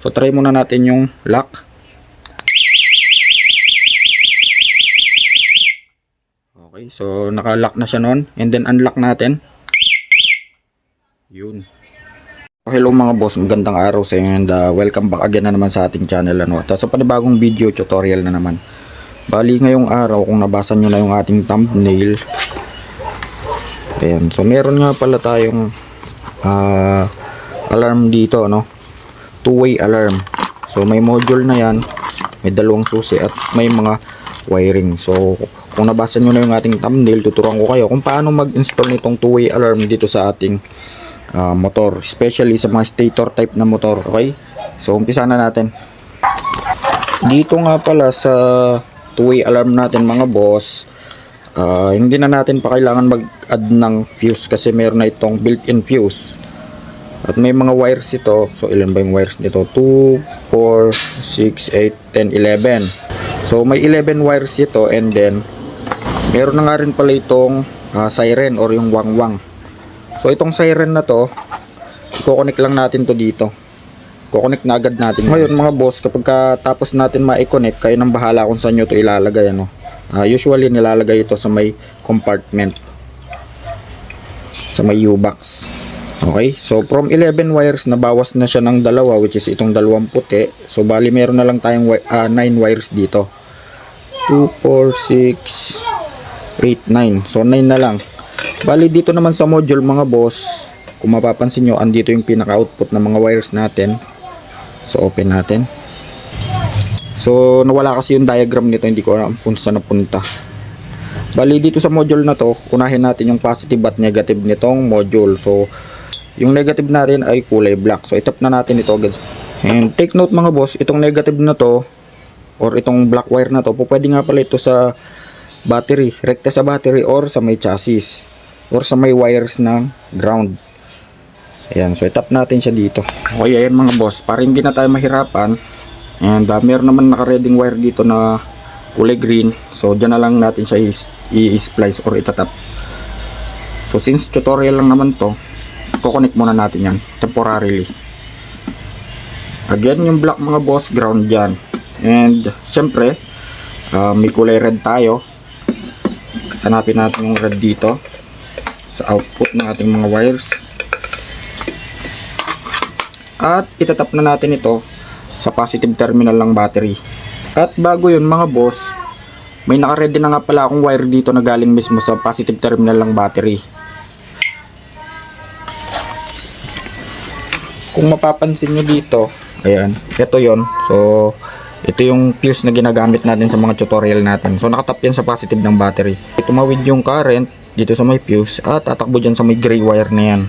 So try muna natin yung lock. Okay, so naka-lock na siya noon, and then unlock natin. Yun. So, hello mga boss, magandang araw sa inyo, and welcome back again na naman sa ating channel At sa panibagong video tutorial na naman. Bali ngayong araw, kung nabasa nyo na yung ating thumbnail, ayan, so meron nga pala tayong alarm dito, two-way alarm. So may module na yan, may dalawang susi at may mga wiring. So kung nabasa nyo na yung ating thumbnail, tuturuan ko kayo kung paano mag-install nitong two-way alarm dito sa ating motor, especially sa mga stator type na motor. Okay, so umpisa na natin. Dito nga pala sa two-way alarm natin mga boss, hindi na natin pa kailangan mag-add ng fuse kasi meron na itong built-in fuse. At may mga wires ito. So ilan ba yung wires nito? 2, 4, 6, 8, 10, 11. So may 11 wires ito, and then meron na nga rin pala itong siren or yung wang-wang. So itong siren na to, i-connect lang natin to dito. Kukonek na agad natin. Ngayon mga boss, kapag tapos natin ma-connect, kayo nang bahala kung saan nyo to ilalagay. Usually nilalagay ito sa may compartment, sa may U-box. Okay, so from 11 wires, nabawas na siya ng dalawa, which is itong dalawang puti. So bali meron na lang tayong 9 wires dito. 2, 4, 6, 8, 9. So 9 na lang. Bali dito naman sa module mga boss, kung mapapansin nyo, andito yung pinaka-output ng mga wires natin. So open natin. So nawala kasi yung diagram nito, hindi ko alam kung saan napunta. Bali dito sa module na to, unahin natin yung positive at negative nitong module. So yung negative natin ay kulay black. So itap na natin ito agad. And take note mga boss, itong negative na to or itong black wire na to, pwede nga pala ito sa battery, rekta sa battery or sa may chassis or sa may wires ng ground. Ayan, so itap natin siya dito. Okay, ayan mga boss, para hindi na tayo mahirapan. And meron naman naka-reading wire dito na kulay green. So dyan na lang natin siya i-splice or itatap. So since tutorial lang naman to, kukonek muna natin yan temporarily. Again, yung black mga boss, ground dyan. And syempre may kulay red tayo. Hanapin natin yung red dito sa output ng ating mga wires. At itatap na natin ito sa positive terminal ng battery. At bago yun mga boss, may naka-ready na nga pala akong wire dito na galing mismo sa positive terminal ng battery. Kung mapapansin nyo dito, ayan, ito yon. So ito yung fuse na ginagamit natin sa mga tutorial natin. So nakatap yan sa positive ng battery. Tumawid yung current dito sa may fuse at tatakbo dyan sa may gray wire na yan,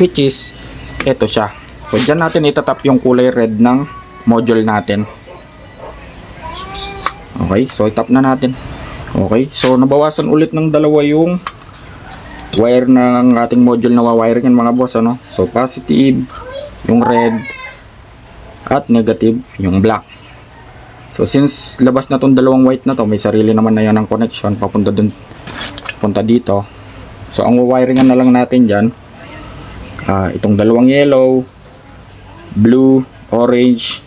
which is ito siya. So dyan natin itatap yung kulay red ng module natin. Okay, so itap na natin. Okay, so nabawasan ulit ng dalawa yung wire ng ating module na wawiring mga boss. So positive yung red at negative yung black. So since labas na tong dalawang white na to, may sarili naman na yan ng connection papunta dun, punta dito. So ang wawiringan na lang natin dyan, itong dalawang yellow, blue, orange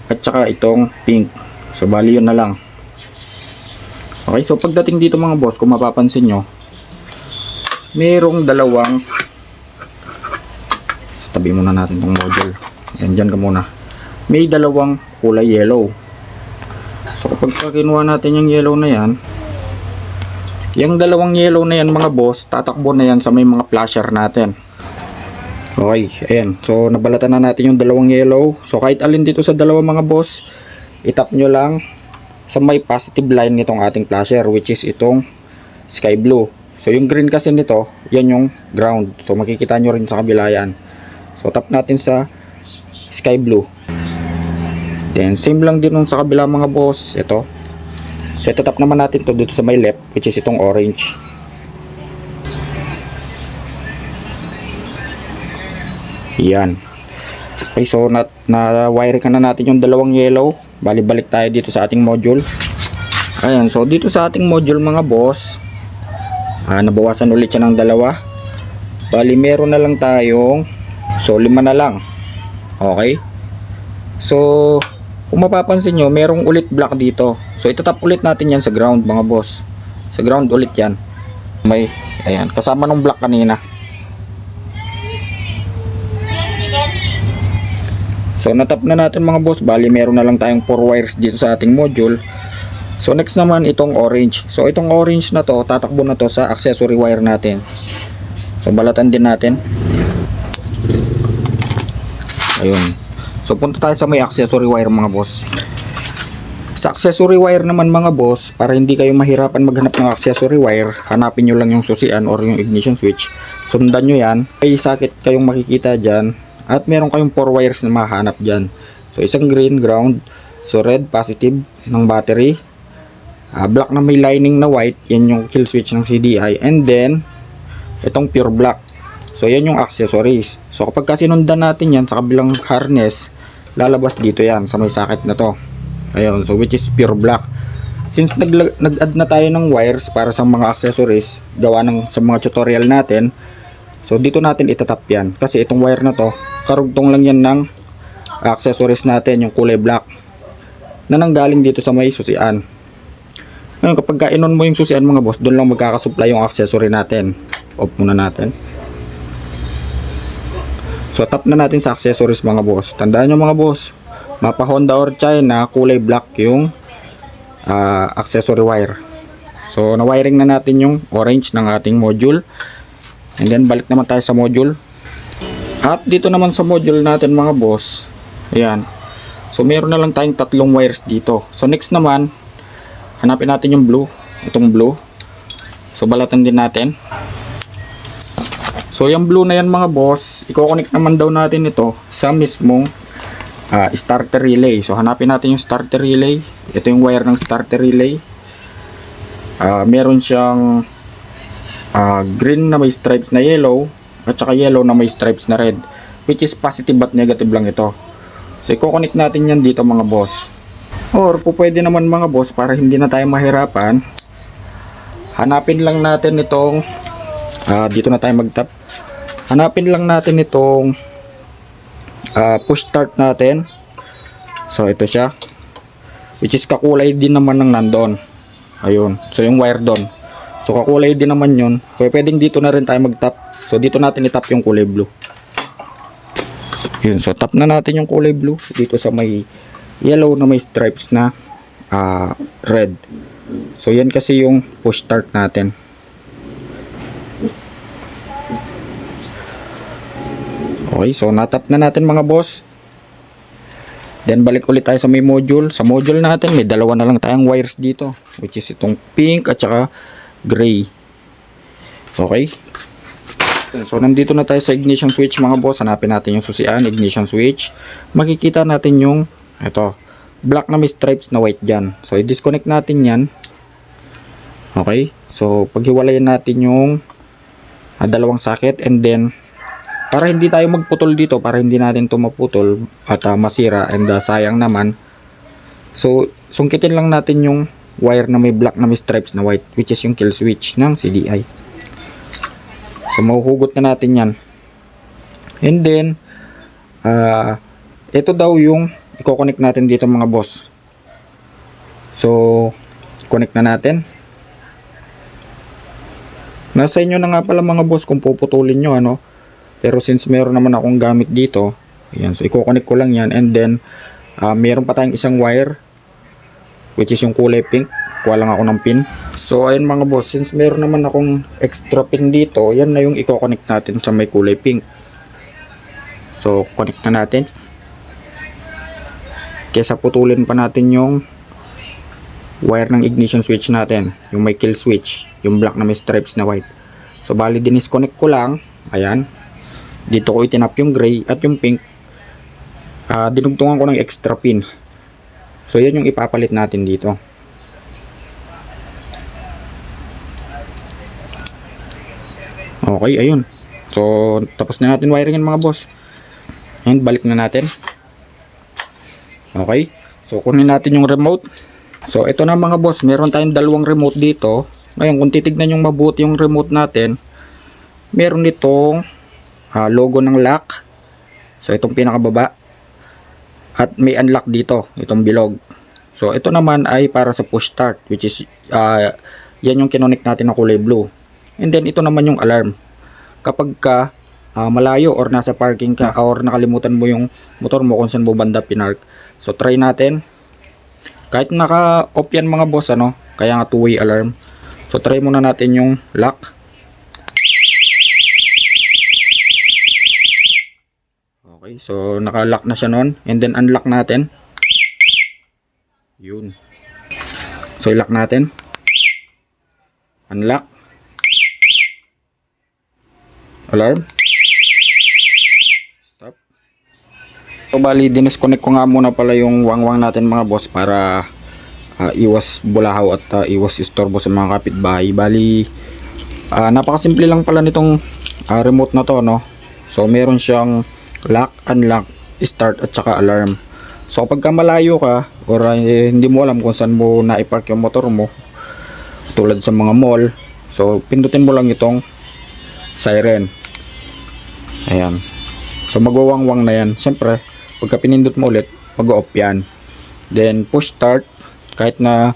at saka itong pink. So bali yun na lang. Okay, so pagdating dito mga boss, kung mapapansin nyo, merong dalawang, tabi muna natin tong module. Yan, dyan ka muna. May dalawang kulay yellow. So kapag kinuha natin yung yellow na yan, yung dalawang yellow na yan mga boss, tatakbo na yan sa may mga flasher natin. Okay, ayan. So nabalatan na natin yung dalawang yellow. So kahit alin dito sa dalawa mga boss, itap nyo lang sa may positive line nitong ating flasher, which is itong sky blue. So yung green kasi nito, yan yung ground. So makikita nyo rin sa kabila yan. So tap natin sa sky blue. Then same lang din sa kabila mga boss. Ito. So ito tap naman natin to dito sa may left, which is itong orange. Yan. Okay, so na-wire ka na natin yung dalawang yellow. Balik tayo dito sa ating module. Ayan, so dito sa ating module mga boss, nabawasan ulit siya ng dalawa. Bali meron na lang tayong So 5 na lang. Okay? So kung mapapansin nyo, merong ulit block dito. So itatap ulit natin yan sa ground mga boss. Sa ground ulit yan. May, ayan, kasama ng block kanina. So natap na natin mga boss. Bali meron na lang tayong 4 wires dito sa ating module. So next naman itong orange. So itong orange na to, tatakbo na to sa accessory wire natin. So balatan din natin. Ayun. So punta tayo sa may accessory wire mga boss. Sa accessory wire naman mga boss, para hindi kayo mahirapan maghanap ng accessory wire, hanapin nyo lang yung susian or yung ignition switch. Sundan nyo yan. May socket kayong makikita dyan. At meron kayong 4 wires na mahanap dyan. So isang green, ground. So red, positive ng battery. Black na may lining na white, yan yung kill switch ng CDI. And then itong pure black. So yan yung accessories. So kapag sinundan natin yan sa kabilang harness, lalabas dito yan sa may socket na to. Ayun, so which is pure black. Since nag-add na tayo ng wires para sa mga accessories gawa ng sa mga tutorial natin, so dito natin itatap yan. Kasi itong wire na to, karugtong lang yan ng accessories natin, yung kulay black na nanggaling dito sa may susian. Ngayon kapag inon mo yung susian mga boss, doon lang magkakasupply yung accessory natin. Off muna natin. So tap na natin sa accessories mga boss. Tandaan nyo mga boss, mapa Honda or China, kulay black yung accessory wire. So na-wiring na natin yung orange ng ating module. And then balik naman tayo sa module. At dito naman sa module natin mga boss, ayan. So meron na lang tayong 3 wires dito. So next naman, hanapin natin yung blue. Itong blue. So balatan din natin. So yung blue na yan mga boss, i-connect naman daw natin ito sa mismong starter relay. So hanapin natin yung starter relay. Ito yung wire ng starter relay. Meron siyang green na may stripes na yellow at saka yellow na may stripes na red, which is positive at negative lang ito. So i-connect natin yan dito mga boss. Or pwede naman mga boss, para hindi na tayo mahirapan, hanapin lang natin itong dito na tayo mag-tap. Hanapin lang natin itong push start natin. So ito siya, which is kakulay din naman ng nandun. Ayun, so yung wire doon, so kakulay din naman yun. So pwedeng dito na rin tayo mag-tap. So dito natin i-tap yung kulay blue. Yun, so tap na natin yung kulay blue dito sa may yellow na may stripes na red. So yan kasi yung push start natin. Okay, so natap na natin mga boss. Then balik ulit tayo sa may module. Sa module natin may 2 na lang tayong wires dito, which is itong pink at saka gray. Okay. So nandito na tayo sa ignition switch mga boss. Hanapin natin yung susian, ignition switch. Makikita natin yung ito, black na may stripes na white dyan. So i-disconnect natin yan. Okay. So paghiwalayan natin yung 2 socket, and then para hindi tayo magputol dito, para hindi natin ito maputol at masira and sayang naman, so sungkitin lang natin yung wire na may black na may stripes na white, which is yung kill switch ng CDI. So mahuhugot na natin yan. And then ito daw yung i-connect natin dito mga boss. So connect na natin. Nasa inyo na nga pala mga boss kung puputulin nyo, ano. Pero since meron naman akong gamit dito, ayan, so i-connect ko lang yan. And then meron pa tayong isang wire, which is yung kulay pink. Kuha lang ako ng pin. So ayun mga boss, since meron naman akong extra pin dito, yan na yung i-connect natin sa may kulay pink. So connect na natin, kesa putulin pa natin yung wire ng ignition switch natin, yung may kill switch, yung black na may stripes na white. So bali dinisconnect ko lang. Ayan, dito ko itinap yung gray at yung pink. Dinugtungan ko ng extra pin. So yan yung ipapalit natin dito. Okay, ayun. So tapos na natin wiringin mga boss. Ayun, balik na natin. Okay, so kunin natin yung remote. So ito na mga boss, meron tayong 2 remote dito. Ngayon kung titignan yung mabuti yung remote natin, meron itong logo ng lock So itong pinakababa. At may unlock dito, itong bilog. So ito naman ay para sa push start, which is yan yung kinonect natin na kulay blue. And then ito naman yung alarm. Kapag ka malayo or nasa parking ka or nakalimutan mo yung motor mo kung saan mo banda pinark. So try natin. Kahit naka-off yan mga boss, ano, kaya nga two-way alarm. So try muna natin yung lock. Okay, so naka-lock na siya noon. And then unlock natin. Yun. So i-lock natin. Unlock. Alarm. Stop. So bali, dinisconnect ko nga muna pala yung wangwang natin mga boss para iwas bulahaw at iwas istorbo sa mga kapitbahay. Bali, napakasimple lang pala nitong remote na to, no? So meron siyang lock, unlock, start at saka alarm. So kapag malayo ka or hindi mo alam kung saan mo na-park yung motor mo, tulad sa mga mall, so pindutin mo lang itong siren. Ayan. So magwawangwang na yan. Siyempre, pagka pinindot mo ulit, mag-off yan. Then push start, kahit na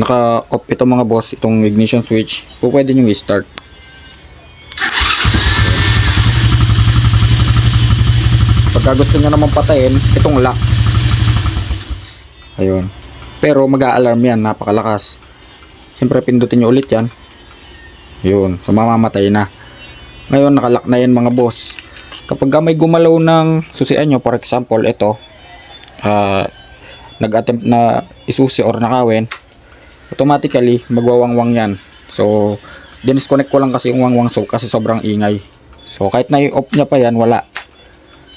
naka-off ito mga boss, itong ignition switch, pwede nyo i-start. Pagka gusto nyo naman patayin, itong lock. Ayun. Pero mag-a-alarm yan, napakalakas. Siyempre pindutin nyo ulit yan. Yun, so mamamatay na. Ngayon nakalock na yan mga boss. Kapag may gumalaw ng susian nyo, for example ito, nag-attempt na isusi or nakawin, automatically magwawangwang yan. So dinisconnect ko lang kasi yung wangwang kasi sobrang ingay. So kahit na i-off niya pa yan, wala.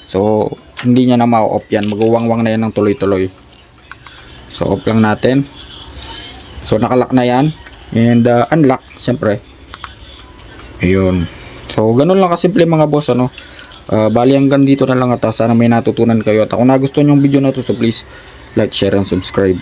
So hindi niya na ma-off yan, magwawangwang na yan ng tuloy-tuloy. So off lang natin. So nakalock na yan. And unlock, siyempre. Ayun. So ganun lang kasimple mga boss, ano. Bali hanggang dito na lang at sana may natutunan kayo. At kung nagustuhan yung video na to, so please like, share, and subscribe.